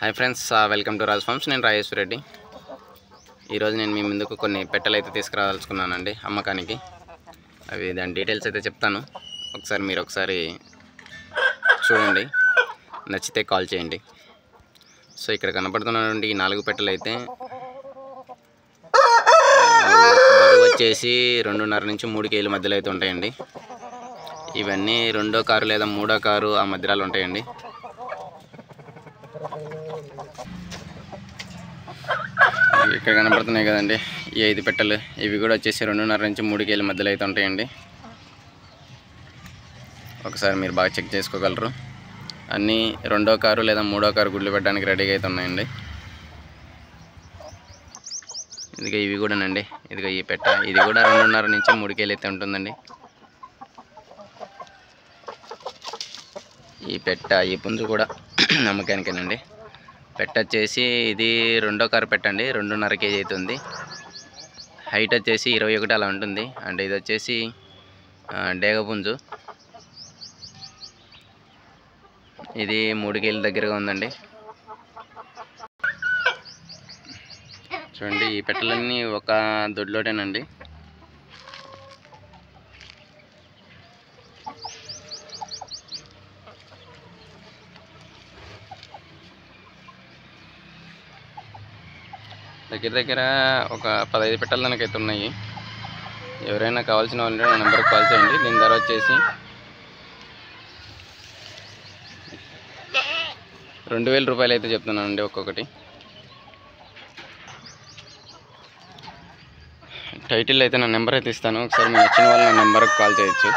Hi friends, welcome to Raj farms. నేను రాజేశ్వర రెడ్డి. ఈరోజు నేను మీ ముందుకు కొన్ని పెట్టెలు అయితే తీసుకురాదలుచుకున్నానండి అమ్మకానికి. అవి దాని డీటెయిల్స్ అయితే చెప్తాను. మీరు ఒకసారి చూడండి, నచ్చితే కాల్ చేయండి. సో ఇక్కడ కనపడుతున్నటువంటి ఈ 4 పెట్టెలు అయితే బరువు వచ్చేసి 2.5 నుంచి 3 కేజీల మధ్యలో అయితే ఉంటాయండి. ఇవన్నీ 2వ కారు లేదా 3వ కారు ఆ మధ్యలో ఉంటాయండి. ఇక్కడ కనపడుతున్నాయి కదండి ఈ 5 పెట్టెలు. ఇవి కూడా వచ్చేసి 2.5 నుంచి 3 కేజీల మధ్యలో అయితే ఉంటాయండి. ఒకసారి మీరు బాగా చెక్ చేసుకోగలరు. అన్నీ 2వ కారు లేదా 3వ కారు గుడ్లు పెట్టడానికి రెడీగా అయితే ఉన్నాయండి. ఇదిగో ఇవి కూడానండి. ఇదిగో ఈ పెట్ట, ఇది కూడా 2.5 నుంచి 3 కేజీలు అయితే ఉంటుందండి. ఈ పెట్ట, ఈ పుంజు కూడా నమ్మకానికేనండి. పెట్ట వచ్చేసి ఇది 2వ కారు పెట్టండి, 2.5 కేజీ అవుతుంది. హైట్ వచ్చేసి 21 అలా ఉంటుంది. అంటే ఇది వచ్చేసి డేగ పుంజు. ఇది 3 కేజీల దగ్గరగా ఉందండి. చూడండి, ఈ పెట్టెలన్నీ ఒక దొడ్లోటేనండి. దగ్గర ఒక 15 పెట్టెల దానికైతే ఉన్నాయి. ఎవరైనా కావాల్సిన వాళ్ళు నా నెంబర్కి కాల్ చేయండి. దీని ధర వచ్చేసి 2000 రూపాయలు అయితే చెప్తున్నానండి ఒక్కొక్కటి. టైటిల్ అయితే నా నెంబర్ అయితే ఇస్తాను. ఒకసారి మీకు నచ్చిన వాళ్ళు నా నెంబర్కి కాల్ చేయొచ్చు.